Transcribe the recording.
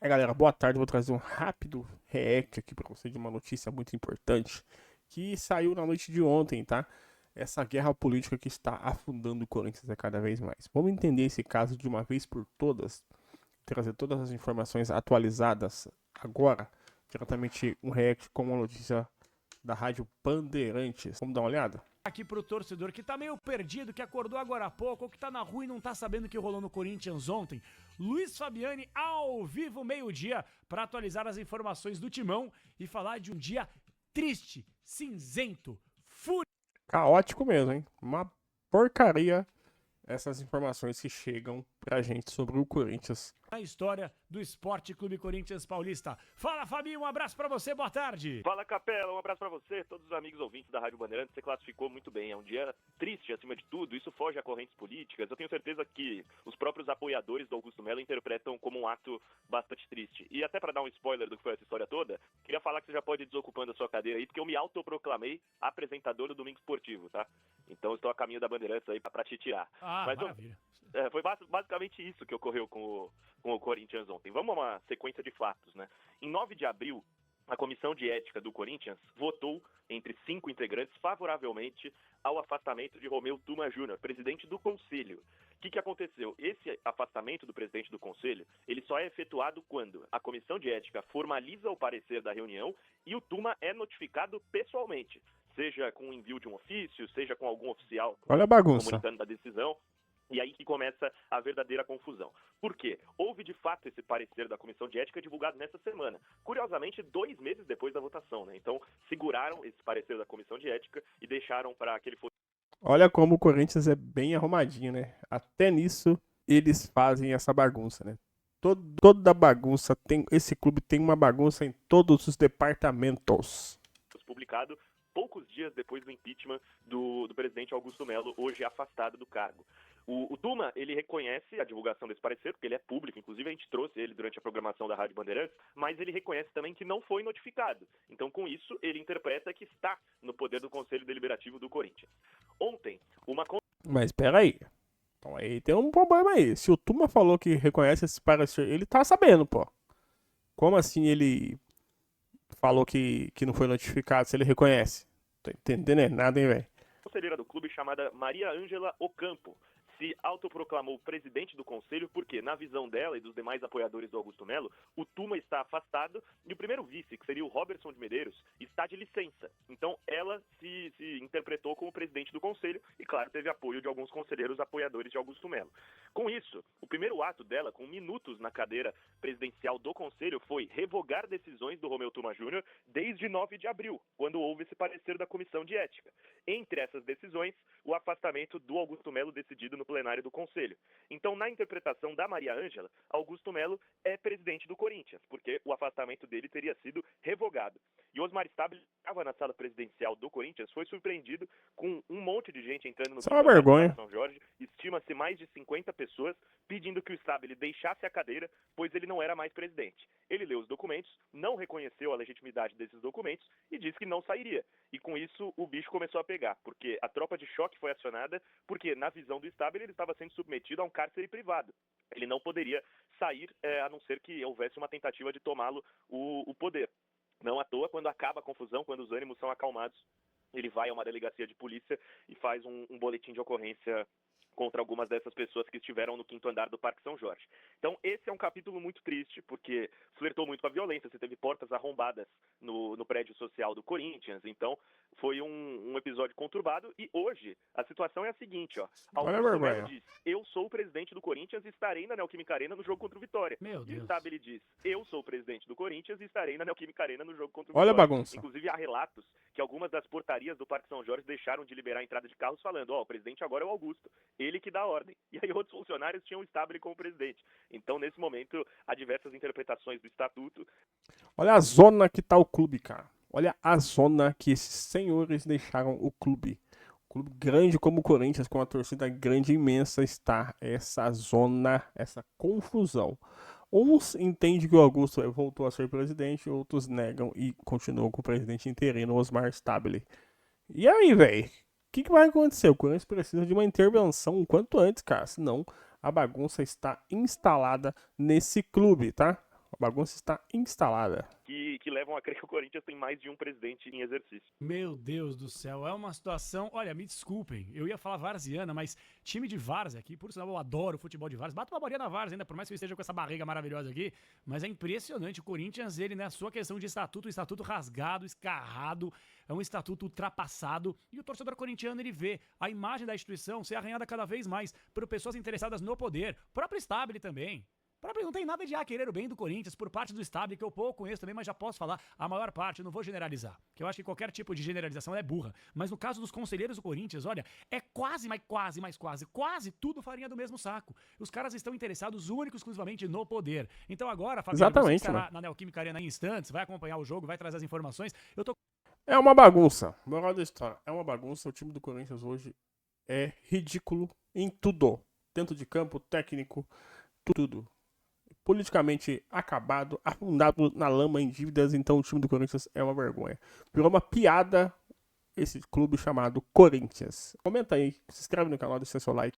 Galera, boa tarde. Vou trazer um rápido react aqui pra você de uma notícia muito importante que saiu na noite de ontem, tá? Essa guerra política que está afundando o Corinthians a cada vez mais. Vamos entender esse caso de uma vez por todas, trazer todas as informações atualizadas agora, diretamente um react com uma notícia da Rádio Bandeirantes. Vamos dar uma olhada? Aqui pro torcedor que tá meio perdido, que acordou agora há pouco, ou que tá na rua e não tá sabendo o que rolou no Corinthians ontem, Luiz Fabiani ao vivo meio-dia para atualizar as informações do Timão e falar de um dia triste, cinzento, fúria. Caótico mesmo, hein? Uma porcaria essas informações que chegam pra gente sobre o Corinthians. Na história do Esporte Clube Corinthians Paulista. Fala, Fabinho, um abraço pra você, boa tarde. Fala, Capela, um abraço pra você, todos os amigos ouvintes da Rádio Bandeirantes. Você classificou muito bem, é um dia triste acima de tudo, isso foge a correntes políticas. Eu tenho certeza que os próprios apoiadores do Augusto Melo interpretam como um ato bastante triste. E até pra dar um spoiler do que foi essa história toda, queria falar que você já pode ir desocupando a sua cadeira aí, porque eu me autoproclamei apresentador do Domingo Esportivo, tá? Então eu estou a caminho da Bandeirantes aí pra te tirar. Mas Maravilha. foi basicamente isso que ocorreu com o Corinthians ontem. Vamos a uma sequência de fatos, né? Em 9 de abril, a Comissão de Ética do Corinthians votou, entre 5 integrantes, favoravelmente ao afastamento de Romeu Tuma Júnior, presidente do Conselho. O que aconteceu? Esse afastamento do presidente do Conselho, ele só é efetuado quando a Comissão de Ética formaliza o parecer da reunião e o Tuma é notificado pessoalmente, seja com o envio de um ofício, seja com algum oficial Olha a bagunça. comunicando da decisão. E aí que começa a verdadeira confusão. Por quê? Houve, de fato, esse parecer da Comissão de Ética divulgado nessa semana. Curiosamente, 2 meses depois da votação, né? Então, seguraram esse parecer da Comissão de Ética e deixaram para que ele fosse... Olha como o Corinthians é bem arrumadinho, né? Até nisso eles fazem essa bagunça, né? Toda bagunça tem. Esse clube tem uma bagunça em todos os departamentos. publicado poucos dias depois do impeachment do presidente Augusto Melo, hoje afastado do cargo. O Tuma, ele reconhece a divulgação desse parecer, porque ele é público, inclusive a gente trouxe ele durante a programação da Rádio Bandeirantes, mas ele reconhece também que não foi notificado. Então, com isso, ele interpreta que está no poder do Conselho Deliberativo do Corinthians. Ontem, Mas espera aí. Então aí tem um problema aí. Se o Tuma falou que reconhece esse parecer, ele tá sabendo, pô. Como assim ele falou que não foi notificado se ele reconhece? Tô entendendo nada, hein, velho? conselheira do clube chamada Maria Ângela Ocampo se autoproclamou presidente do conselho porque, na visão dela e dos demais apoiadores do Augusto Melo, o Tuma está afastado e o primeiro vice, que seria o Robertson de Medeiros, está de licença. Então, ela se interpretou como presidente do conselho e, claro, teve apoio de alguns conselheiros apoiadores de Augusto Melo. Com isso, o primeiro ato dela, com minutos na cadeira presidencial do conselho, foi revogar decisões do Romeu Tuma Júnior desde 9 de abril, quando houve esse parecer da Comissão de Ética. Entre essas decisões, o afastamento do Augusto Melo decidido no plenário do Conselho. Então, na interpretação da Maria Ângela, Augusto Melo é presidente do Corinthians, porque o afastamento dele teria sido revogado. E Osmar Stabile, que estava na sala presidencial do Corinthians, foi surpreendido com um monte de gente entrando no Isso é uma vergonha. São Jorge. Estima-se mais de 50 pessoas pedindo que o Stabile deixasse a cadeira, pois ele não era mais presidente. Ele leu os documentos, não reconheceu a legitimidade desses documentos e disse que não sairia. E com isso o bicho começou a pegar, porque a tropa de choque foi acionada, porque na visão do Stabile ele estava sendo submetido a um cárcere privado. Ele não poderia sair, a não ser que houvesse uma tentativa de tomá-lo o poder. Não à toa, quando acaba a confusão, quando os ânimos são acalmados, ele vai a uma delegacia de polícia e faz um boletim de ocorrência contra algumas dessas pessoas que estiveram no 5º andar do Parque São Jorge. Então, esse é um capítulo muito triste, porque flertou muito com a violência, você teve portas arrombadas no prédio social do Corinthians, então foi um episódio conturbado, e hoje a situação é a seguinte, ó. Augusto Melo diz, eu sou o presidente do Corinthians e estarei na Neoquímica Arena no jogo contra o Vitória. Meu Deus. E Stabile diz, eu sou o presidente do Corinthians e estarei na Neoquímica Arena no jogo contra o Olha Vitória. a bagunça. Inclusive, há relatos que algumas das portarias do Parque São Jorge deixaram de liberar a entrada de carros falando, ó, o presidente agora é o Augusto, ele que dá a ordem. E aí outros funcionários tinham o Stabile como presidente. Então, nesse momento, há diversas interpretações do estatuto. Olha a zona que tá o clube, cara. Olha a zona que esses senhores deixaram o clube. Um clube grande como o Corinthians, com uma torcida grande e imensa, está essa zona, essa confusão. Uns entendem que o Augusto voltou a ser presidente, outros negam e continuam com o presidente interino, Osmar Stabile. E aí, velho? O que vai acontecer? O Corinthians precisa de uma intervenção o quanto antes, cara. Senão a bagunça está instalada nesse clube, tá? A bagunça está instalada. Que levam a crer que o Corinthians tem mais de um presidente em exercício. Meu Deus do céu, é uma situação. Olha, me desculpem, eu ia falar varziana, mas time de várzea aqui, por sinal eu adoro futebol de várzea. Bato uma bolinha na várzea ainda, por mais que eu esteja com essa barriga maravilhosa aqui, mas é impressionante. O Corinthians, ele, na sua questão de estatuto, o estatuto rasgado, escarrado, é um estatuto ultrapassado. E o torcedor corintiano, ele vê a imagem da instituição ser arranhada cada vez mais por pessoas interessadas no poder. O próprio Stabile também. Não tem nada de querer o bem do Corinthians por parte do Stabile, que eu pouco conheço também, mas já posso falar a maior parte, eu não vou generalizar, que eu acho que qualquer tipo de generalização é burra. Mas no caso dos conselheiros do Corinthians, olha, é quase tudo farinha do mesmo saco. Os caras estão interessados único e exclusivamente no poder. Então agora, Fabiano, Exatamente, você estará na Neoquímica Arena em instantes, vai acompanhar o jogo, vai trazer as informações. Eu tô É uma bagunça. Moral da história. É uma bagunça. O time do Corinthians hoje é ridículo em tudo. Dentro de campo, técnico, tudo. Politicamente acabado, afundado na lama em dívidas, então o time do Corinthians é uma vergonha. Virou uma piada esse clube chamado Corinthians. Comenta aí, se inscreve no canal, deixa seu like.